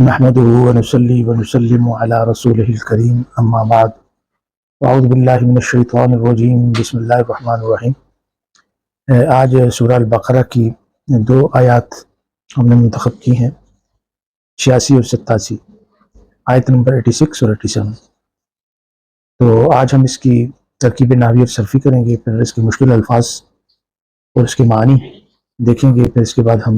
نحمده ونصلي ونسلم على رسوله الكريم اما بعد اعوذ باللہ من الشیطان الرجیم بسم اللہ الرحمن الرحیم۔ آج سورہ البقرہ کی دو آیات ہم نے منتخب کی ہیں، 86 اور 87، آیت نمبر 86 اور 87۔ تو آج ہم اس کی ترکیب نحوی اور صرفی کریں گے، پھر اس کے مشکل الفاظ اور اس کے معنی دیکھیں گے، پھر اس کے بعد ہم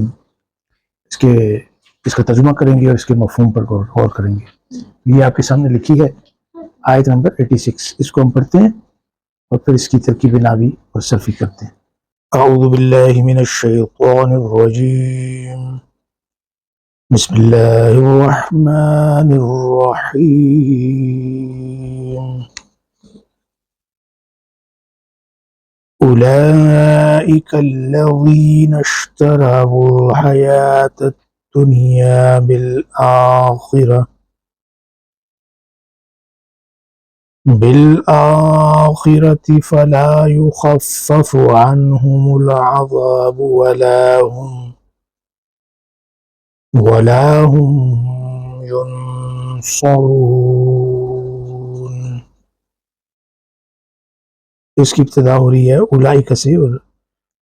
اس کا ترجمہ کریں گے اور اس کے مفہوم پر غور کریں گے۔ یہ آپ کے سامنے لکھی ہے آیت نمبر 86، اس کو ہم پڑھتے ہیں اور پھر اس کی ترکیب نحوی اور صرفی کرتے ہیں۔ اعوذ باللہ من الشیطان الرجیم، بسم اللہ الرحمن الرحیم۔ اولئک الذین اشتروا الحیاة الدنیا بالآخرة فلا يخفف عنهم العذاب ولا هم ينصرون۔ اس کی ابتدا ہو رہی ہے اولئک سے، اور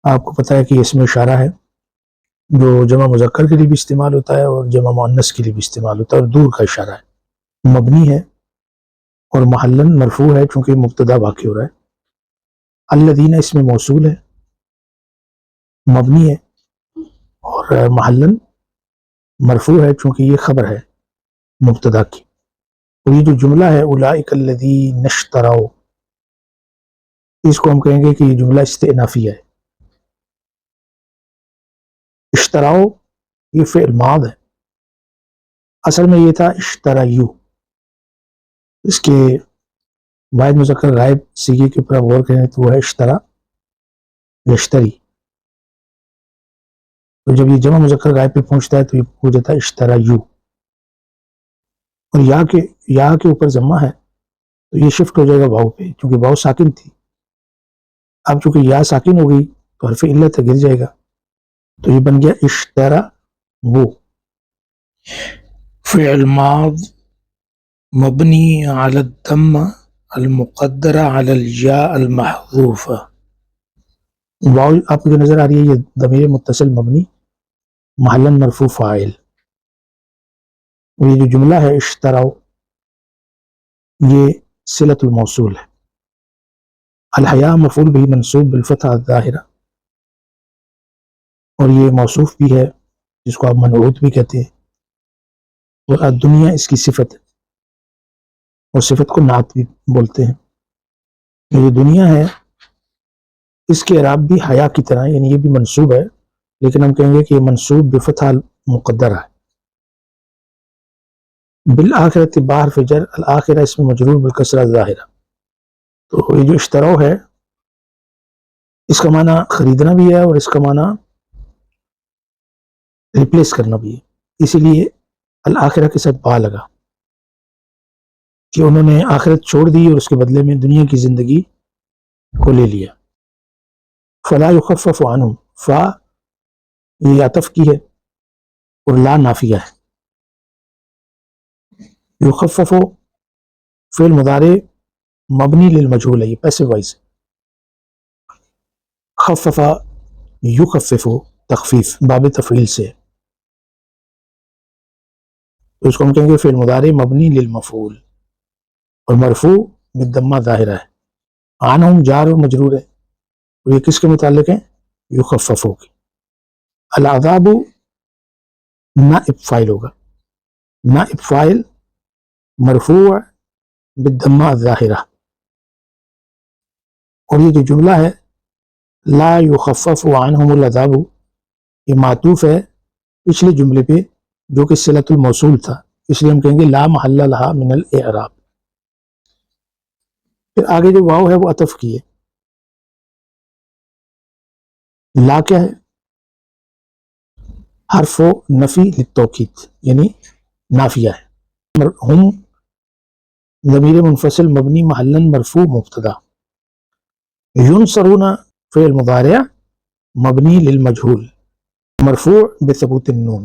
آپ کو پتہ ہے کہ اس میں اشارہ ہے جو جمع مذکر کے لیے بھی استعمال ہوتا ہے اور جمع مؤنث کے لیے بھی استعمال ہوتا ہے، اور دور کا اشارہ ہے، مبنی ہے اور محلن مرفوع ہے چونکہ مبتدا واقع ہو رہا ہے۔ الذین اس میں موصول ہے، مبنی ہے اور محلن مرفوع ہے چونکہ یہ خبر ہے مبتدا کی۔ اور یہ جو جملہ ہے اولئک الذین اشتروا، اس کو ہم کہیں گے کہ یہ جملہ استئنافیہ ہے۔ اشتراؤ یہ فعل ماض ہے، اصل میں یہ تھا اشتریو۔ اس کے واحد مذکر غائب صیغے کے اوپر غور کریں تو وہ ہے اشترا یشتری، تو جب یہ جمع مذکر غائب پہ پہنچتا ہے تو یہ ہو جاتا ہے اشتریو۔ اور یا کے اوپر ضمہ ہے تو یہ شفٹ ہو جائے گا واو پہ، چونکہ واو ساکن تھی، اب چونکہ یا ساکن ہو گئی تو حرف علت گر جائے گا، تو یہ بن گیا اشترا وہ۔ فعل ماض مبنی علی الضمہ المقدرہ علی الجاء المحذوفہ۔ واو آپ کو جو نظر آ رہی ہے یہ ضمیر متصل مبنی محلن مرفوع فاعل، اور یہ جو جملہ ہے اشتراؤ یہ صلۃ الموصول ہے۔ الحیاء مفعول بھی منصوب بالفتحہ الظاہرہ، اور یہ موصوف بھی ہے جس کو آپ منعوت بھی کہتے ہیں، اور الدنیا اس کی صفت ہے، اور صفت کو نعت بھی بولتے ہیں۔ یہ دنیا ہے اس کے اعراب بھی حیا کی طرح، یعنی یہ بھی منصوب ہے لیکن ہم کہیں گے کہ یہ منصوب بفتحہ مقدرہ ہے۔ بالآخرۃ بحرف جر، الآخرہ اس میں مجرور بالکسرہ الظاہرہ، تو یہ جو اشتراؤ ہے اس کا معنی خریدنا بھی ہے اور اس کا معنی ریپلیس کرنا بھی ہے، اسی لیے الآخرہ کے ساتھ با لگا کہ انہوں نے آخرت چھوڑ دی اور اس کے بدلے میں دنیا کی زندگی کو لے لیا۔ فلا یخفف عنہم، فا یہ عطف کی ہے اور لا نافیہ ہے۔ یخفف فعل مضارع مبنی للمجہول ہے، یہ پیسو وائز۔ خفف یخفف تخفیف باب تفعیل سے، تو اس کو ہم کہیں گے فعل مضارع مبنی للمفعول اور مرفوع بالضمہ ظاہرہ ہے۔ عنہم جار و مجرور ہے، اور یہ کس کے متعلق ہے؟ یخففو کی۔ العذاب نائب فاعل ہوگا، نائب فاعل مرفوع بالضمہ الظاہرہ، اور یہ جو جملہ ہے لا یخفف عنہم العذاب یہ معطوف ہے پچھلے جملے پہ جو کہ صلۃ الموصول تھا، اس لیے ہم کہیں گے لا محل لہا من الاعراب۔ پھر آگے جو واو ہے وہ عطف کی ہے، لا کیا ہے؟ حرف و نفی للتوکید یعنی نافیہ ہے۔ ہم ضمیر منفصل مبنی محلن مرفوع مبتدا، ینصرون فعل مضارع مبنی للمجہول مرفوع بثبوت النون،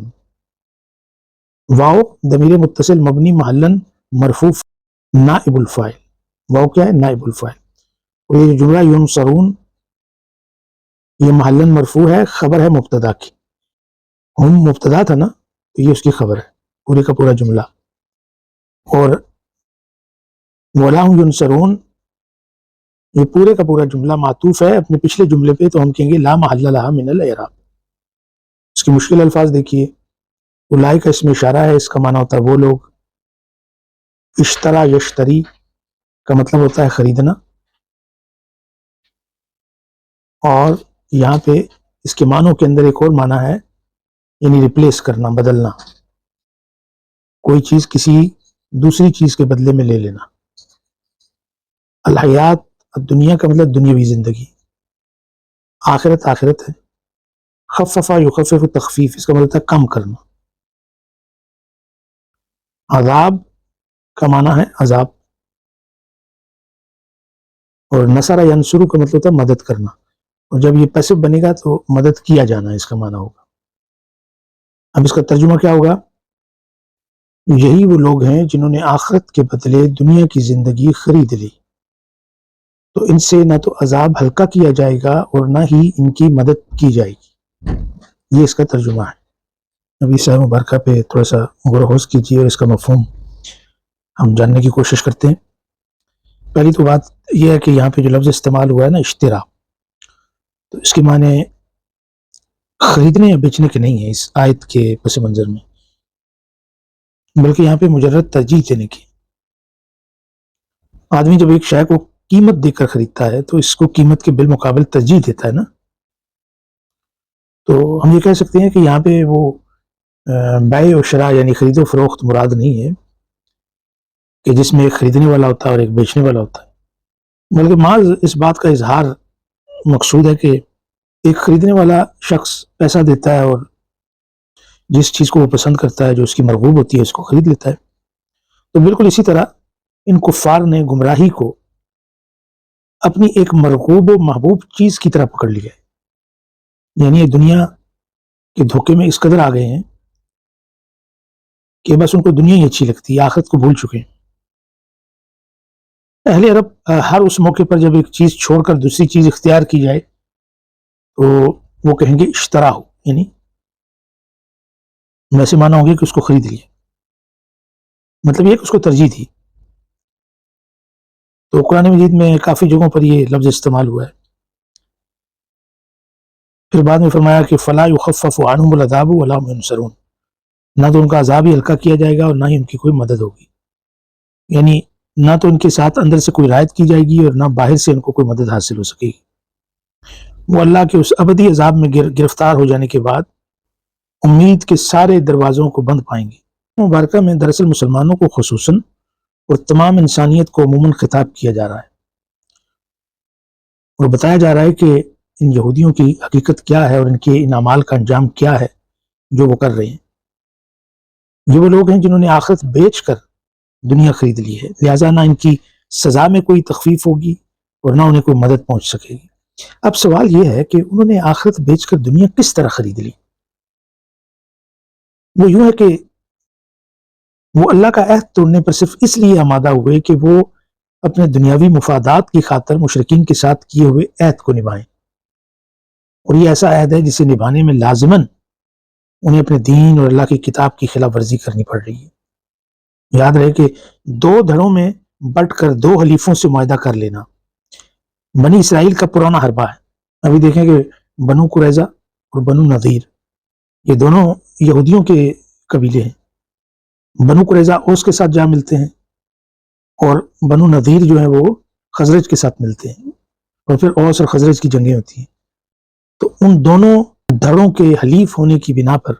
واو ضمیر متصل مبنی محلن مرفوع نائب الفاعل. واو کیا ہے؟ نائب الفاعل. اور یہ جملہ ینصرون یہ محلن مرفوع ہے، خبر ہے مبتدا کی. ہم مبتدا تھا نا، تو یہ اس کی خبر ہے پورے کا پورا جملہ. اور ولا ہم ینصرون یہ پورے کا پورا جملہ معطوف ہے اپنے پچھلے جملے پہ، تو ہم کہیں گے لا محل لها من الاعراب. اس کی مشکل الفاظ دیکھیے. اولئک کا اس میں اشارہ ہے، اس کا معنی ہوتا ہے وہ لوگ. اشترا یشتری کا مطلب ہوتا ہے خریدنا، اور یہاں پہ اس کے معنوں کے اندر ایک اور معنی ہے، یعنی ریپلیس کرنا، بدلنا، کوئی چیز کسی دوسری چیز کے بدلے میں لے لینا. الحیات دنیا کا مطلب دنیاوی زندگی، آخرت آخرت ہے. خففا یخفف تخفیف اس کا مطلب ہے کم کرنا. عذاب کا معنی ہے عذاب، اور نصر ینصر کا مطلب ہے مدد کرنا، اور جب یہ پیسو بنے گا تو مدد کیا جانا اس کا معنی ہوگا. اب اس کا ترجمہ کیا ہوگا؟ یہی وہ لوگ ہیں جنہوں نے آخرت کے بدلے دنیا کی زندگی خرید لی، تو ان سے نہ تو عذاب ہلکا کیا جائے گا اور نہ ہی ان کی مدد کی جائے گی. یہ اس کا ترجمہ ہے. ابھی اس آیت مبارکہ پہ تھوڑا سا غور و خوض کیجیے اور اس کا مفہوم ہم جاننے کی کوشش کرتے ہیں. پہلی تو بات یہ ہے کہ یہاں پہ جو لفظ استعمال ہوا ہے نا اشترا، تو اس کے معنی خریدنے یا بیچنے کے نہیں ہے اس آیت کے پس منظر میں، بلکہ یہاں پہ مجرد ترجیح دینے کی. آدمی جب ایک شے کو قیمت دے کر خریدتا ہے تو اس کو قیمت کے بالمقابل ترجیح دیتا ہے نا. تو ہم یہ کہہ سکتے ہیں کہ یہاں پہ وہ بیع و شراء یعنی خرید و فروخت مراد نہیں ہے کہ جس میں ایک خریدنے والا ہوتا ہے اور ایک بیچنے والا ہوتا ہے، بلکہ محض اس بات کا اظہار مقصود ہے کہ ایک خریدنے والا شخص پیسہ دیتا ہے اور جس چیز کو وہ پسند کرتا ہے، جو اس کی مرغوب ہوتی ہے، اس کو خرید لیتا ہے. تو بالکل اسی طرح ان کفار نے گمراہی کو اپنی ایک مرغوب و محبوب چیز کی طرح پکڑ لیا ہے، یعنی یہ دنیا کے دھوکے میں اس قدر آ گئے ہیں کہ بس ان کو دنیا ہی اچھی لگتی ہے، آخرت کو بھول چکے ہیں. اہل عرب ہر اس موقع پر جب ایک چیز چھوڑ کر دوسری چیز اختیار کی جائے تو وہ کہیں گے اشترا ہو، یعنی ویسے مانا ہوں گے کہ اس کو خرید لیا، مطلب یہ کہ اس کو ترجیح دی. تو قرآن مجید میں کافی جگہوں پر یہ لفظ استعمال ہوا ہے. پھر بعد میں فرمایا کہ فلا یخفف عنہم العذاب ولا هم ینصرون، نہ تو ان کا عذاب ہی ہلکا کیا جائے گا اور نہ ہی ان کی کوئی مدد ہوگی، یعنی نہ تو ان کے ساتھ اندر سے کوئی رعایت کی جائے گی اور نہ باہر سے ان کو کوئی مدد حاصل ہو سکے گی. وہ اللہ کے اس ابدی عذاب میں گرفتار ہو جانے کے بعد امید کے سارے دروازوں کو بند پائیں گے. مبارکہ میں دراصل مسلمانوں کو خصوصاً اور تمام انسانیت کو عموماً خطاب کیا جا رہا ہے اور بتایا جا رہا ہے کہ ان یہودیوں کی حقیقت کیا ہے اور ان کے ان اعمال کا انجام کیا ہے جو وہ کر رہے ہیں. یہ وہ لوگ ہیں جنہوں نے آخرت بیچ کر دنیا خرید لی ہے، لہٰذا نہ ان کی سزا میں کوئی تخفیف ہوگی اور نہ انہیں کوئی مدد پہنچ سکے گی. اب سوال یہ ہے کہ انہوں نے آخرت بیچ کر دنیا کس طرح خرید لی؟ وہ یوں ہے کہ وہ اللہ کا عہد توڑنے پر صرف اس لیے آمادہ ہوئے کہ وہ اپنے دنیاوی مفادات کی خاطر مشرکین کے ساتھ کیے ہوئے عہد کو نبھائیں، اور یہ ایسا عہد ہے جسے نبھانے میں لازماً انہیں اپنے دین اور اللہ کی کتاب کی خلاف ورزی کرنی پڑ رہی ہے. یاد رہے کہ دو دھڑوں میں بٹ کر دو حلیفوں سے معاہدہ کر لینا بنی اسرائیل کا پرانا حربہ ہے. ابھی دیکھیں کہ بنو قریظہ اور بنو نذیر یہ دونوں یہودیوں کے قبیلے ہیں. بنو قریظہ اوس کے ساتھ جا ملتے ہیں اور بنو نذیر جو ہیں وہ خزرج کے ساتھ ملتے ہیں، اور پھر اوس اور خزرج کی جنگیں ہوتی ہیں. تو ان دونوں دھڑوں کے حلیف ہونے کی بنا پر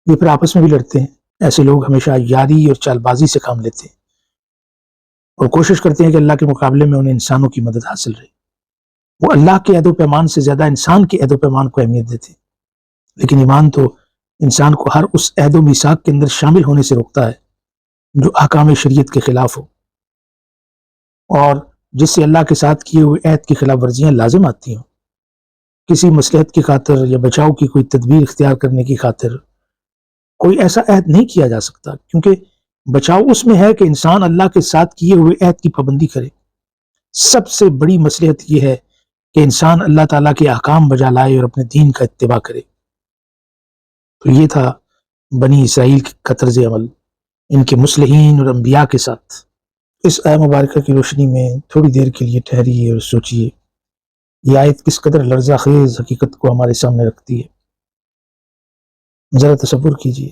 یہ پھر آپس میں بھی لڑتے ہیں. ایسے لوگ ہمیشہ یاری اور چال بازی سے کام لیتے ہیں اور کوشش کرتے ہیں کہ اللہ کے مقابلے میں انہیں انسانوں کی مدد حاصل رہے. وہ اللہ کے عہد و پیمان سے زیادہ انسان کے عہد و پیمان کو اہمیت دیتے ہیں، لیکن ایمان تو انسان کو ہر اس عہد و میثاق کے اندر شامل ہونے سے روکتا ہے جو احکام شریعت کے خلاف ہو اور جس سے اللہ کے ساتھ کیے ہوئے عہد کی خلاف ورزیاں لازم آتی ہوں. کسی مصلحت کی خاطر یا بچاؤ کی کوئی تدبیر اختیار کرنے کی خاطر کوئی ایسا عہد نہیں کیا جا سکتا، کیونکہ بچاؤ اس میں ہے کہ انسان اللہ کے ساتھ کیے ہوئے عہد کی پابندی کرے۔ سب سے بڑی مصلحت یہ ہے کہ انسان اللہ تعالیٰ کے احکام بجا لائے اور اپنے دین کا اتباع کرے۔ تو یہ تھا بنی اسرائیل کا طرز عمل ان کے مصلحین اور انبیاء کے ساتھ۔ اس آیت مبارکہ کی روشنی میں تھوڑی دیر کے لیے ٹھہریے اور سوچئے، یہ آیت کس قدر لرزہ خیز حقیقت کو ہمارے سامنے رکھتی ہے۔ ذرا تصور کیجئے،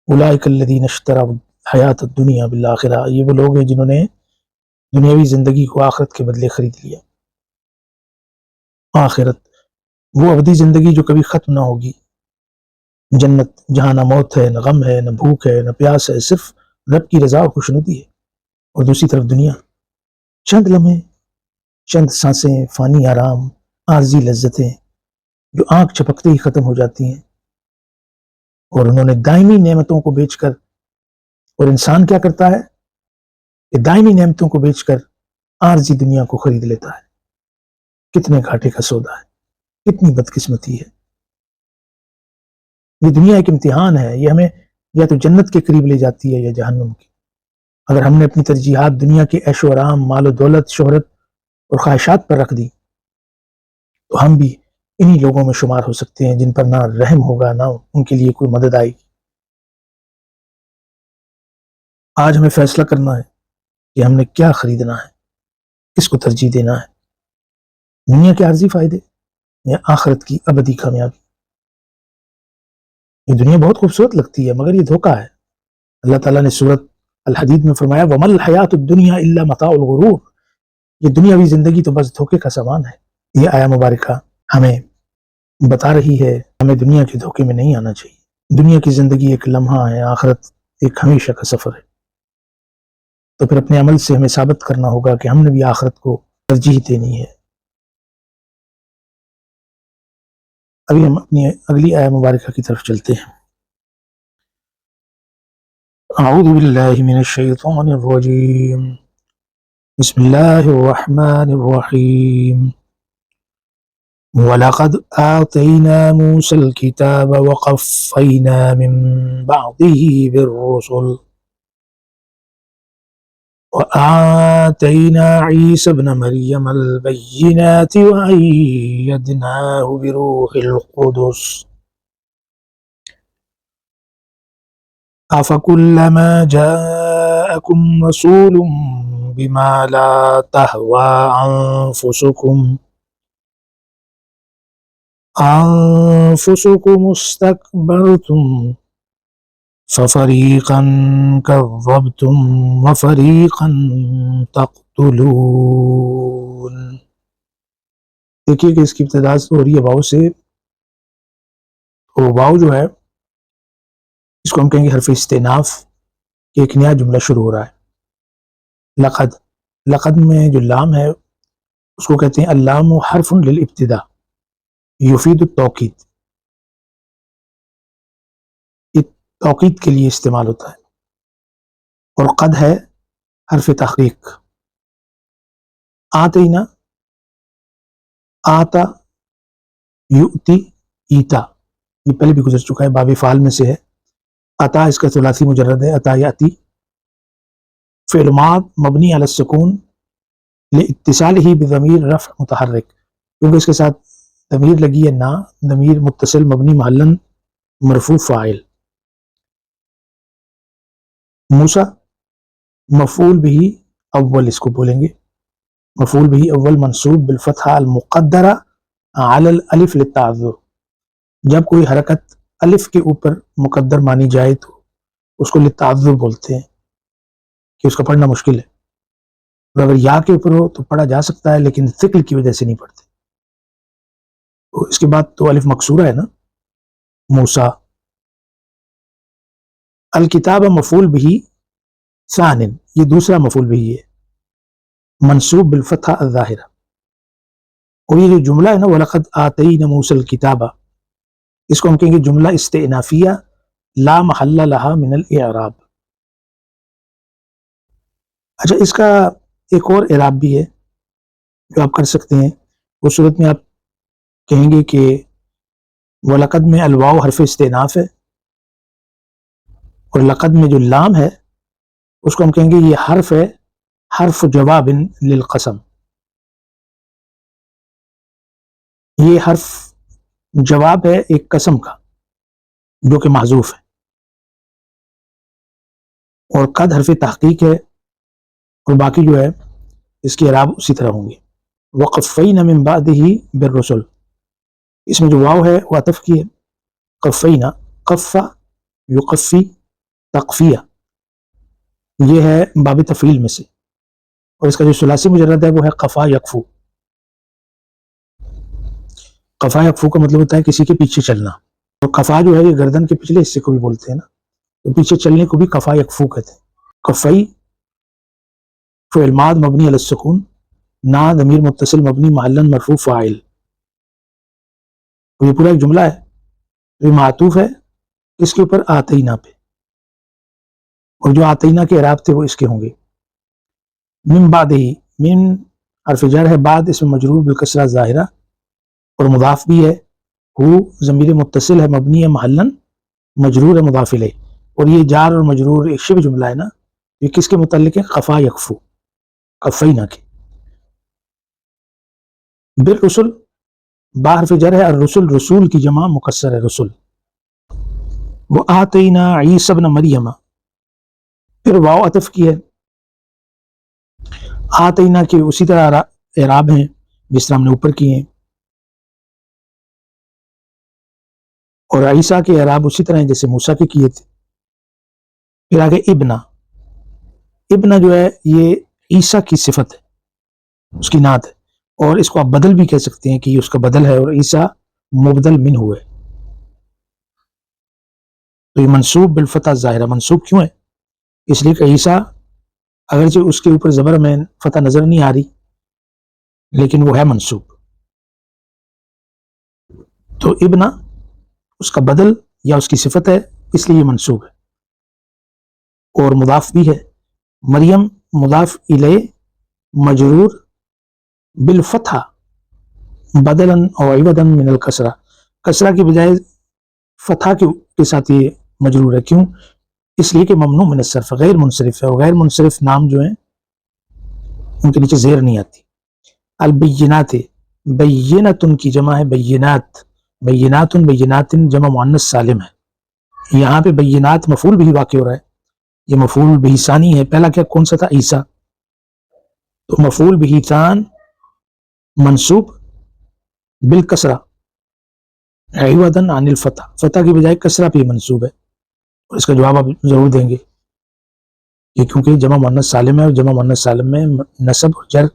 اولئک الذین اشتروا الحیات الدنیا بالآخرہ، یہ وہ لوگ ہیں جنہوں نے دنیاوی زندگی کو آخرت کے بدلے خرید لیا۔ آخرت وہ ابدی زندگی جو کبھی ختم نہ ہوگی، جنت جہاں نہ موت ہے، نہ غم ہے، نہ بھوک ہے، نہ پیاس ہے، صرف رب کی رضا اور خوشنودی ہے۔ اور دوسری طرف دنیا، چند لمحے، چند سانسیں، فانی آرام، عارضی لذتیں جو آنکھ چھپکتے ہی ختم ہو جاتی ہیں۔ اور انہوں نے دائمی نعمتوں کو بیچ کر، اور انسان کیا کرتا ہے کہ دائمی نعمتوں کو بیچ کر عارضی دنیا کو خرید لیتا ہے۔ کتنے گھاٹے کا سودا ہے، کتنی بدقسمتی ہے۔ یہ دنیا ایک امتحان ہے، یہ ہمیں یا تو جنت کے قریب لے جاتی ہے یا جہنم کی۔ اگر ہم نے اپنی ترجیحات دنیا کے عیش و آرام، مال و دولت، شہرت اور خواہشات پر رکھ دی تو ہم بھی انہی لوگوں میں شمار ہو سکتے ہیں جن پر نہ رحم ہوگا، نہ ان کے لیے کوئی مدد آئے گی۔ آج ہمیں فیصلہ کرنا ہے کہ ہم نے کیا خریدنا ہے، کس کو ترجیح دینا ہے، دنیا کے عارضی فائدے یا آخرت کی ابدی کامیابی۔ یہ دنیا بہت خوبصورت لگتی ہے مگر یہ دھوکہ ہے۔ اللہ تعالیٰ نے سورۃ الحدید میں فرمایا وَمَا الْحَيَاةُ الدُّنْيَا إِلَّا مَتَاعُ الْغُرُورِ، یہ دنیاوی زندگی تو بس دھوکے کا سامان ہے۔ یہ آیہ مبارکہ ہمیں بتا رہی ہے ہمیں دنیا کے دھوکے میں نہیں آنا چاہیے۔ دنیا کی زندگی ایک لمحہ ہے، آخرت ایک ہمیشہ کا سفر ہے۔ تو پھر اپنے عمل سے ہمیں ثابت کرنا ہوگا کہ ہم نے بھی آخرت کو ترجیح دینی ہے۔ ابھی ہم اپنی اگلی آیہ مبارکہ کی طرف چلتے ہیں۔ اعوذ باللہ من الشیطان الرجیم، بسم اللہ الرحمن الرحیم، وَلَقَدْ آتَيْنَا مُوسَى الْكِتَابَ وَقَفَّيْنَا مِن بَعْدِهِ بِالرُّسُلِ وَآتَيْنَا عِيسَى ابْنَ مَرْيَمَ الْبَيِّنَاتِ وَأَيَّدْنَاهُ بِرُوحِ الْقُدُسِ أَفَكُلَّمَا جَاءَكُمْ رَسُولٌ بِمَا لَا تَهْوَىٰ أَنفُسُكُمُ اسْتَكْبَرْتُمْ فَفَرِيقًا كَذَّبْتُمْ وَفَرِيقًا تَقْتُلُونَ۔ دیکھیے کہ اس کی ابتدا ہو رہی ہے واو سے، اور واو جو ہے اس کو ہم کہیں گے حرف استئناف، کہ ایک نیا جملہ شروع ہو رہا ہے۔ لقد، لقد میں جو لام ہے اس کو کہتے ہیں اللام حرف للابتداء یفید التوکید، یہ توکید کے لیے استعمال ہوتا ہے۔ اور قد ہے حرف تحقیق۔ آتینا، آتا، یؤتی، ایتا، یہ پہلے بھی گزر چکا ہے، باب فعال میں سے ہے۔ عطا اس کا ثلاثی مجرد ہے، عطا یاتی، فعل ماض مبنی علی السکون لاتصالہ بضمیر رفع متحرک، کیونکہ اس کے ساتھ ضمیر لگی ہے نا، ضمیر متصل مبنی محلاً مرفوع فاعل۔ موسیٰ مفعول بھی اول اس کو بولیں گے، مفعول بھی اول منصوب بالفتحہ المقدرہ علی الالف للتعذر، جب کوئی حرکت الف کے اوپر مقدر مانی جائے تو اس کو للتعذر بولتے ہیں کہ اس کا پڑھنا مشکل ہے، اور اگر یا کے اوپر ہو تو پڑھا جا سکتا ہے لیکن ثقل کی وجہ سے نہیں پڑھتے۔ تو اس کے بعد تو الف مکسورہ ہے نا، موسیٰ۔ الکتاب مفعول بھی ثان، یہ دوسرا مفعول بھی ہے منصوب بالفتحہ الظاہرہ، اور یہ جو جملہ ہے نا وَلَقَدْ آتَيْنَا مُوسَى الْكِتَابَ، اس کو ہم کہیں گے جملہ استئنافیہ لا محل لہا من الاعراب۔ اچھا، اس کا ایک اور اعراب بھی ہے جو آپ کر سکتے ہیں۔ اس صورت میں آپ کہیں گے کہ وَلَقَدْ میں الواو حرف استئناف ہے، اور لقد میں جو لام ہے اس کو ہم کہیں گے یہ حرف ہے، حرف جواب للقسم، یہ حرف جواب ہے ایک قسم کا جو کہ محذوف ہے، اور قد حرف تحقیق ہے، اور باقی جو ہے اس کی اعراب اسی طرح ہوں گے۔ وقفینا من بعدہ بالرسل، اس میں جو واو ہے وہ عطف کی ہے، قفینا، قفا یقفی تقفیہ، یہ ہے باب تفعیل میں سے، اور اس کا جو ثلاثی مجرد ہے وہ ہے قفا یکفو۔ قفا یکفو کا مطلب ہوتا ہے کسی کے پیچھے چلنا، اور قفا جو ہے یہ گردن کے پچھلے حصے کو بھی بولتے ہیں نا، تو پیچھے چلنے کو بھی قفا یکفو کہتے ہیں۔ قفی فعل ماض مبنی علی السکون، نا ضمیر متصل مبنی محلا مرفوع فاعل، یہ پورا ایک جملہ ہے، یہ معطوف ہے اس کے اوپر آتینا پہ، اور جو آتینا کے اعراب تھے وہ اس کے ہوں گے۔ من بعدہ، من حرف جر ہے، بعد اس میں مجرور بالکسرہ ظاہرہ اور مضاف بھی ہے، ہو ضمیر متصل ہے مبنی ہے محلا مجرور ہے مضاف الیہ، اور یہ جار اور مجرور ایک شبہ جملہ ہے نا، یہ کس کے متعلق ہے؟ قفا یکفو، قفینا کے۔ بالرسل، با حرف جر ہے، الرسل رسول کی جمع مکسر ہے رسل۔ وآتینا عیسی ابن مریم، پھر واو عطف کی ہے، آتینا کے اسی طرح اعراب ہیں جس طرح ہم نے اوپر کیے ہیں، اور عیسیٰ کے اعراب اسی طرح ہیں جیسے موسیٰ کے کیے تھے۔ پھر آگے ابنا، ابنا جو ہے یہ عیسیٰ کی صفت ہے، اس کی نعت ہے، اور اس کو آپ بدل بھی کہہ سکتے ہیں کہ یہ اس کا بدل ہے، اور عیسیٰ مبدل من ہوئے، تو یہ منصوب بالفتح ظاہرہ، منصوب کیوں ہے؟ اس لیے کہ عیسیٰ اگرچہ اس کے اوپر زبر میں فتح نظر نہیں آ رہی لیکن وہ ہے منصوب، تو ابنا اس کا بدل یا اس کی صفت ہے اس لیے یہ منصوب ہے، اور مضاف بھی ہے۔ مریم مضاف الیہ مجرور بالفتح بدلا او عوضا من الکسرہ، کسرہ کی بجائے فتح کے ساتھ یہ مجرور ہے، کیوں؟ اس لیے کہ ممنوع من الصرف، غیر منصرف ہے، اور غیر منصرف نام جو ہیں ان کے نیچے زیر نہیں آتی۔ البینات، بینت کی جمع ہے بینات، بینات بینات جمع مؤنث سالم ہے، یہاں پہ بینات مفعول بھی واقع ہو رہا ہے، یہ مفعول بھی ثانی ہے، پہلا کیا کون سا تھا؟ عیسیٰ، تو مفعول بھی ثان منصوب بالکسرہ عوضا عن الفتح، فتح کی بجائے کسرہ پہ منصوب ہے، اور اس کا جواب آپ ضرور دیں گے، یہ کیونکہ جمع مؤنث سالم ہے، اور جمع مؤنث سالم میں نصب اور جر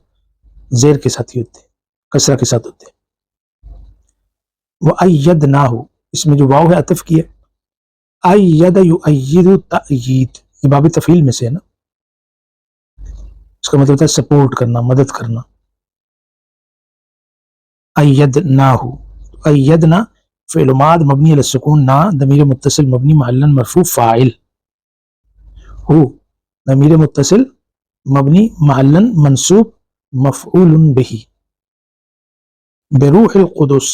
زیر کے ساتھ ہی ہوتے ہیں، کسرہ کے ساتھ ہوتے ہیں۔ وَأَيَّدْنَاهُ، اس میں جو واو ہے عطف کی ہے، اَيَّدَ يُؤَيِّدُ تأیید، یہ باب تفعیل میں سے ہے نا، اس کا مطلب ہوتا ہے سپورٹ کرنا، مدد کرنا۔ أَيَّدْنَاهُ، أَيَّدْنَا فعل ماض مبنی علی السکون، نا ضمیر متصل مبنی محلا مرفوع فاعل، ہو ضمیر متصل مبنی محلا منصوب مفعول به۔ بروح القدس،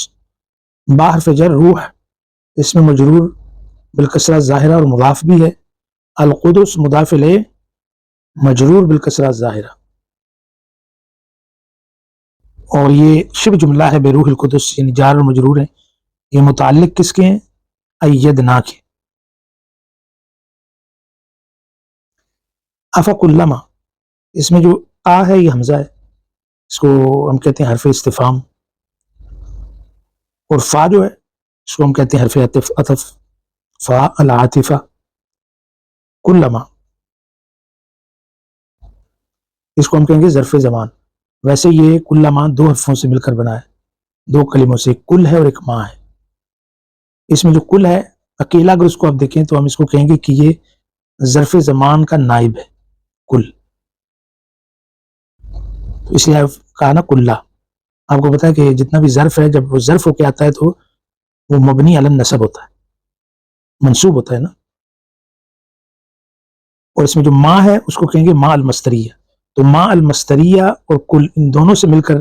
با حرف جر روح اس میں مجرور بالکسرہ ظاہرہ اور مضاف بھی ہے، القدس مضاف الیہ مجرور بالکسرہ ظاہرہ، اور یہ شبہ جملہ ہے بروح القدس، یعنی جار اور مجرور ہے، یہ متعلق کس کے ہیں؟ ایدنا کے۔ افکلما، اس میں جو آ ہے یہ حمزہ ہے، اس کو ہم کہتے ہیں حرف استفہام، اور فا جو ہے اس کو ہم کہتے ہیں حرف عطف، فا العاطفہ، کلما اس کو ہم کہیں گے ظرف زمان، ویسے یہ کلما دو حرفوں سے مل کر بنا ہے، دو کلموں سے، ایک کل ہے اور ایک ماں ہے۔ اس میں جو کل ہے اکیلا اگر اس کو آپ دیکھیں تو ہم اس کو کہیں گے کہ یہ ظرف زمان کا نائب ہے، کل، تو اس لیے کہا نا کلّا۔ آپ کو پتا ہے کہ جتنا بھی ظرف ہے جب وہ ظرف ہو کے آتا ہے تو وہ مبنی علی النصب ہوتا ہے، منصوب ہوتا ہے نا، اور اس میں جو ماں ہے اس کو کہیں گے ماں المستریہ، تو ماں المستریہ اور کل ان دونوں سے مل کر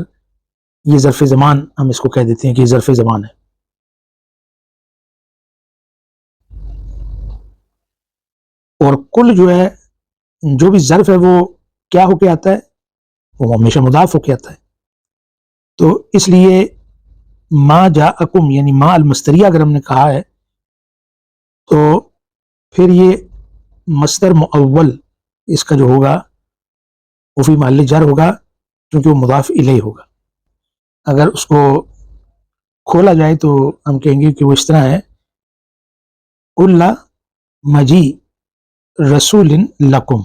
یہ ظرف زمان ہم اس کو کہہ دیتے ہیں کہ یہ ظرف زمان ہے۔ اور کل جو ہے جو بھی ظرف ہے وہ کیا ہو کے آتا ہے، وہ ہمیشہ مضاف ہو کے آتا ہے. تو اس لیے ما جاءکم یعنی ما المصدریہ اگر ہم نے کہا ہے تو پھر یہ مصدر مؤول اس کا جو ہوگا وہ فی محل جر ہوگا کیونکہ وہ مضاف الیہ ہوگا. اگر اس کو کھولا جائے تو ہم کہیں گے کہ وہ اس طرح ہے، کل مجی رسول لکم،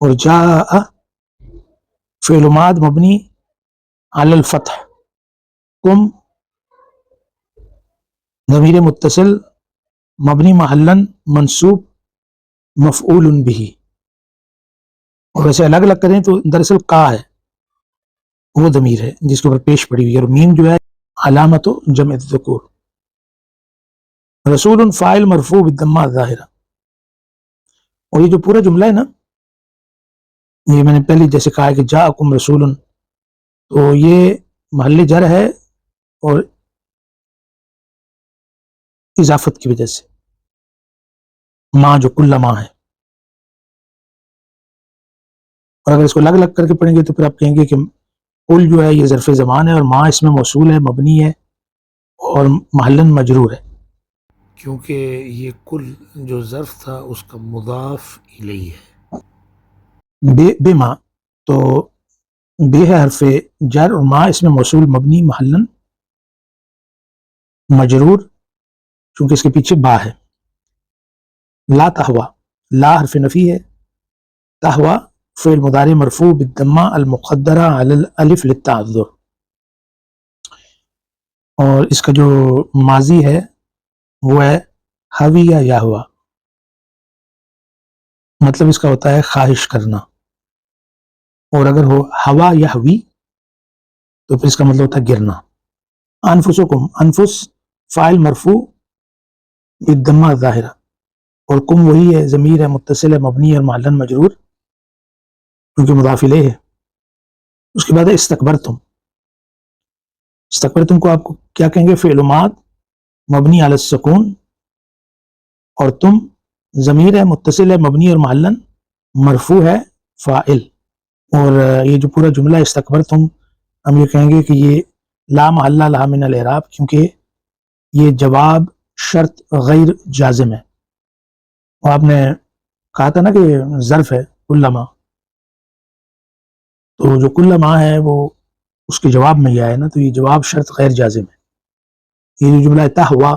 اور جاء فعل ماض مبنی علی الفتح، کم ضمیر متصل مبنی محلا منصوب مفعول به. اور ویسے الگ الگ کریں تو دراصل کا ہے وہ ضمیر ہے جس کے اوپر پیش پڑی ہوئی ہے، اور میم جو ہے علامت جمع الذکور. رسول فاعل مرفوع بالضمہ الظاہرہ. اور یہ جو پورا جملہ ہے نا، یہ میں نے پہلے جیسے کہا ہے کہ جاءکم رسول، تو یہ محل جر ہے اور اضافت کی وجہ سے ماں جو کل ماں ہے. اور اگر اس کو الگ الگ کر کے پڑھیں گے تو پھر آپ کہیں گے کہ کل جو ہے یہ ظرف زمان ہے اور ماں اس میں موصول ہے، مبنی ہے اور محلاً مجرور ہے، کیونکہ یہ کل جو ظرف تھا اس کا مضاف الیہ ہے. بے ماں تو بے ہے حرف جر اور ماں اس میں موصول مبنی محلاً مجرور چونکہ اس کے پیچھے با ہے. لا تہوا، لا حرف نفی ہے، تہوا فعل مضارع مرفوع بالضمہ المقدرہ علی الالف للتعذر. اور اس کا جو ماضی ہے وہ ہے حویہ یا ہوا، مطلب اس کا ہوتا ہے خواہش کرنا. اور اگر ہو ہوا یا ہوی تو پھر اس کا مطلب ہوتا ہے گرنا. انفسکم، انفس فاعل مرفوع بالضمہ الظاہرہ، اور کم وہی ہے ضمیر ہے متصل ہے مبنی اور محلاً مجرور کیونکہ مضاف الیہ ہے. اس کے بعد ہے استکبرتم. استکبرتم کو آپ کو کیا کہیں گے؟ فعل ماض مبنی علی السکون، اور تم ضمیر ہے متصل ہے مبنی اور محلاً مرفوع ہے فاعل. اور یہ جو پورا جملہ استکبرتم ہم یہ کہیں گے کہ یہ لا محل لہا من الاعراب، کیونکہ یہ جواب شرط غیر جازم ہے. اور آپ نے کہا تھا نا کہ ظرف ہے کلما، تو جو کلما ہے وہ اس کے جواب میں یہ آیا نا، تو یہ جواب شرط غیر جازم ہے. یہ جو جملہ تہوا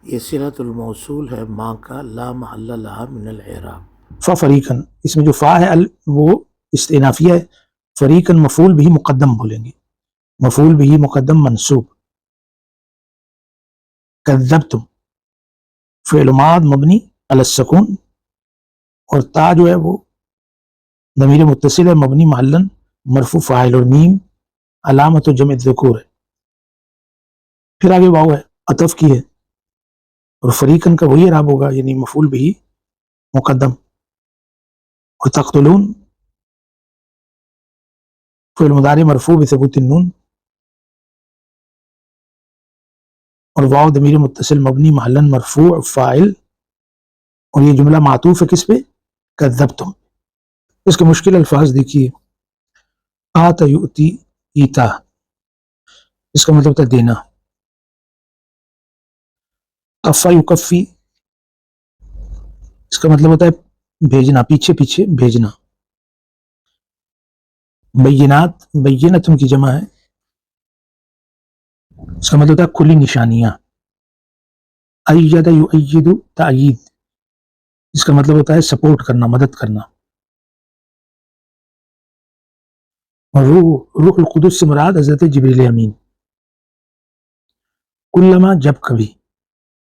یہ صلۃ الموصول ہے ماں کا لا محل لہا من الاعراب. ففریقاً اس میں جو فا ہے وہ استئنافیہ ہے، فریقاً مفعول بھی مقدم بولیں گے، مفعول بھی مقدم منصوب. کذبتم فعل ماض مبنی علی السکون، اور تا جو ہے وہ ضمیر متصل ہے مبنی محلاً مرفوع فاعل، اور میم علامت جمع الذکور ہے. پھر آگے واو ہے عطف کی ہے، اور فریقاً کا وہی اعراب ہوگا یعنی مفعول بھی مقدم. اور تقتلون فعل مضارع مرفوع بثبوت النون، اور واو ضمیر متصل مبنی محلاً مرفوع فاعل. اور یہ جملہ معطوف ہے کس پہ؟ کذبتم. اس کے مشکل الفاظ دیکھیے. آتا یؤتی ایتا، اس کا مطلب ہوتا ہے دینا. کفا یکفی، اس کا مطلب ہوتا ہے بھیجنا، پیچھے پیچھے بھیجنا. بینات، بینتن کی جمع ہے، اس کا مطلب ہوتا ہے کھلی نشانیاں. ایید یؤید تأیید، اس کا مطلب ہوتا ہے سپورٹ کرنا، مدد کرنا. روح القدس سے مراد حضرت جبریل امین. کلما جب کبھی،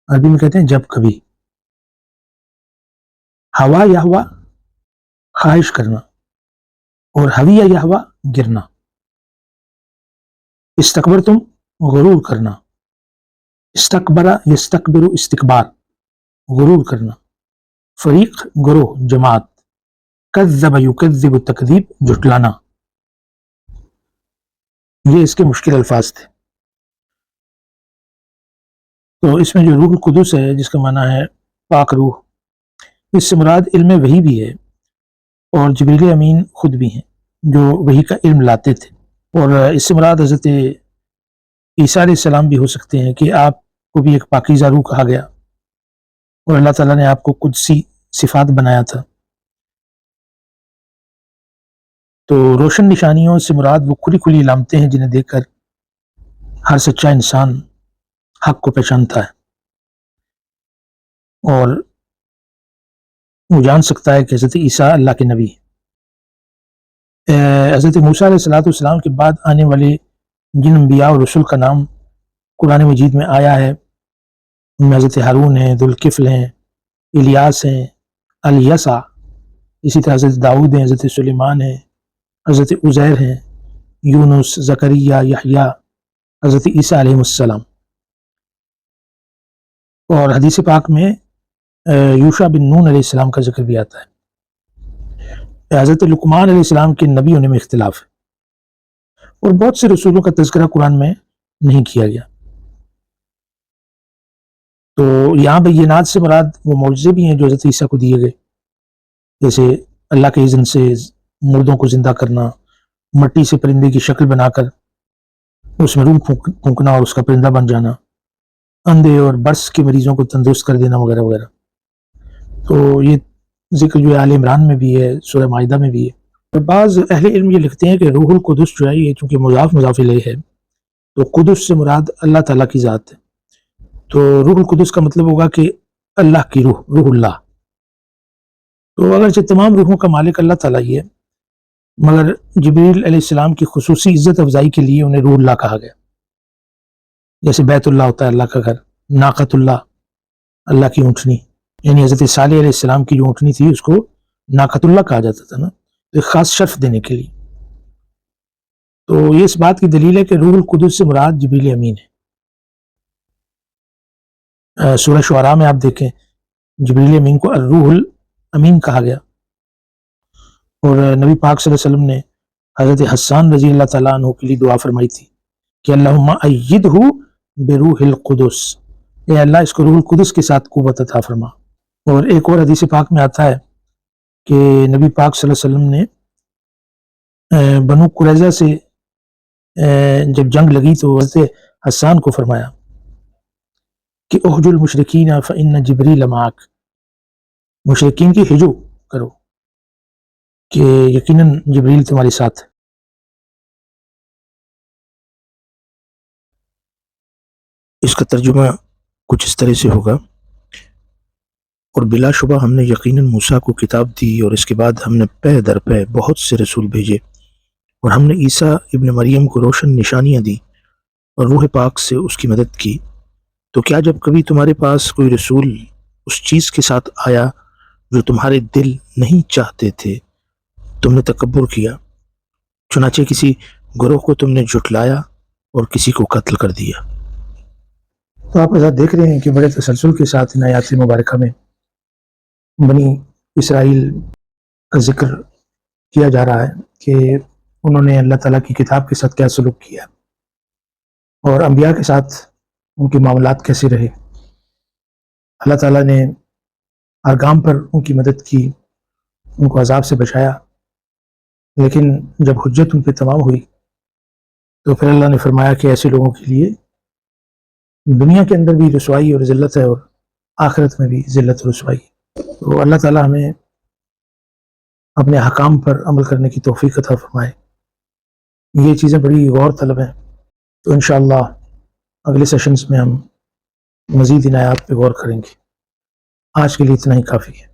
عربی میں کہتے ہیں جب کبھی. ہوا یا ہوا خواہش کرنا، اور حویہ یا ہوا گرنا. استکبرتم غرور کرنا، استکبرا یستکبر استکبار غرور کرنا. فریق گروہ جماعت. کذب یکذب تکذیب جھٹلانا. یہ اس کے مشکل الفاظ تھے. تو اس میں جو روح القدس ہے جس کا معنی ہے پاک روح، اس سے مراد علم وحی بھی ہے، اور جبریل امین خود بھی ہیں جو وحی کا علم لاتے تھے، اور اس سے مراد حضرت عیسیٰ علیہ السلام بھی ہو سکتے ہیں کہ آپ کو بھی ایک پاکیزہ روح کہا گیا اور اللہ تعالیٰ نے آپ کو قدسی صفات بنایا تھا۔ تو روشن نشانیوں سے مراد وہ کھلی کھلی علامتیں ہیں جنہیں دیکھ کر ہر سچا انسان حق کو پہچانتا ہے اور وہ جان سکتا ہے کہ حضرت عیسیٰ اللہ کے نبی ہیں۔ حضرت موسیٰ علیہ السلام کے بعد آنے والے جن انبیاء اور رسول کا نام قرآن مجید میں آیا ہے ان میں حضرت ہارون ہیں، ذوالکفل ہیں، الیاس ہیں، الیسع، اسی طرح حضرت داؤد ہیں، حضرت سلیمان ہیں، حضرت عزیر ہیں، یونس، زکریا، یحییٰ، حضرت عیسیٰ علیہ السلام۔ اور حدیث پاک میں یوشع بن نون علیہ السلام کا ذکر بھی آتا ہے۔ حضرت لقمان علیہ السلام کے نبی ہونے میں اختلاف ہے، اور بہت سے رسولوں کا تذکرہ قرآن میں نہیں کیا گیا۔ تو یہاں بینات سے مراد وہ معجزے بھی ہیں جو حضرت عیسیٰ کو دیے گئے، جیسے اللہ کے اذن سے مردوں کو زندہ کرنا، مٹی سے پرندے کی شکل بنا کر اس میں روح پھونکنا اور اس کا پرندہ بن جانا، اندھے اور برس کے مریضوں کو تندرست کر دینا وغیرہ وغیرہ۔ تو یہ ذکر جو ہے آل عمران میں بھی ہے، سورہ مائدہ میں بھی ہے۔ اور بعض اہل علم یہ لکھتے ہیں کہ روح القدس جو ہے یہ چونکہ مضاف الیہ ہے تو قدس سے مراد اللہ تعالیٰ کی ذات ہے، تو روح القدس کا مطلب ہوگا کہ اللہ کی روح، روح اللہ۔ تو اگرچہ تمام روحوں کا مالک اللہ تعالیٰ ہی ہے، مگر جبریل علیہ السلام کی خصوصی عزت افزائی کے لیے انہیں روح اللہ کہا گیا، جیسے بیت اللہ ہوتا ہے اللہ کا گھر، ناقۃ اللہ اللہ کی اونٹنی، یعنی حضرت صالح علیہ السلام کی جو اونٹنی تھی اس کو ناقۃ اللہ کہا جاتا تھا نا، ایک خاص شرف دینے کے لیے۔ تو یہ اس بات کی دلیل ہے کہ روح القدس سے مراد جبریل امین ہے۔ سورہ شعراء میں آپ دیکھیں جبریل امین کو الروح الامین کہا گیا، اور نبی پاک صلی اللہ علیہ وسلم نے حضرت حسان رضی اللہ تعالیٰ عنہ کے لیے دعا فرمائی تھی کہ اللہم ایدہ بروح القدس، اے اللہ اس کو روح القدس کے ساتھ قوت عطا فرما۔ اور ایک اور حدیث پاک میں آتا ہے کہ نبی پاک صلی اللہ علیہ وسلم نے بنو قریظہ سے جب جنگ لگی تو حضرت حسان کو فرمایا کہ اخرج المشرکین فإن جبریل معک، مشرکین کی ہجو کرو کہ یقیناً جبریل تمہارے ساتھ ہے۔ اس کا ترجمہ کچھ اس طرح سے ہوگا، اور بلا شبہ ہم نے یقیناً موسیٰ کو کتاب دی، اور اس کے بعد ہم نے پے در پے بہت سے رسول بھیجے، اور ہم نے عیسیٰ ابن مریم کو روشن نشانیاں دی اور روح پاک سے اس کی مدد کی۔ تو کیا جب کبھی تمہارے پاس کوئی رسول اس چیز کے ساتھ آیا جو تمہارے دل نہیں چاہتے تھے، تم نے تکبر کیا، چنانچہ کسی گروہ کو تم نے جھٹلایا اور کسی کو قتل کر دیا۔ تو آپ ایسا دیکھ رہے ہیں کہ بڑے تسلسل کے ساتھ ان آیات مبارکہ میں بنی اسرائیل کا ذکر کیا جا رہا ہے کہ انہوں نے اللہ تعالیٰ کی کتاب کے ساتھ کیا سلوک کیا، اور انبیاء کے ساتھ ان کے معاملات کیسے رہے۔ اللہ تعالیٰ نے ہر گام پر ان کی مدد کی، ان کو عذاب سے بچایا، لیکن جب حجت ان پہ تمام ہوئی تو پھر اللہ نے فرمایا کہ ایسے لوگوں کے لیے دنیا کے اندر بھی رسوائی اور ذلت ہے، اور آخرت میں بھی ذلت اور رسوائی۔ تو اللہ تعالیٰ ہمیں اپنے حکام پر عمل کرنے کی توفیق عطا فرمائے۔ یہ چیزیں بڑی غور طلب ہیں، تو انشاءاللہ اگلے سیشنز میں ہم مزید ان آیات پہ غور کریں گے۔ آج کے لیے اتنا ہی کافی ہے۔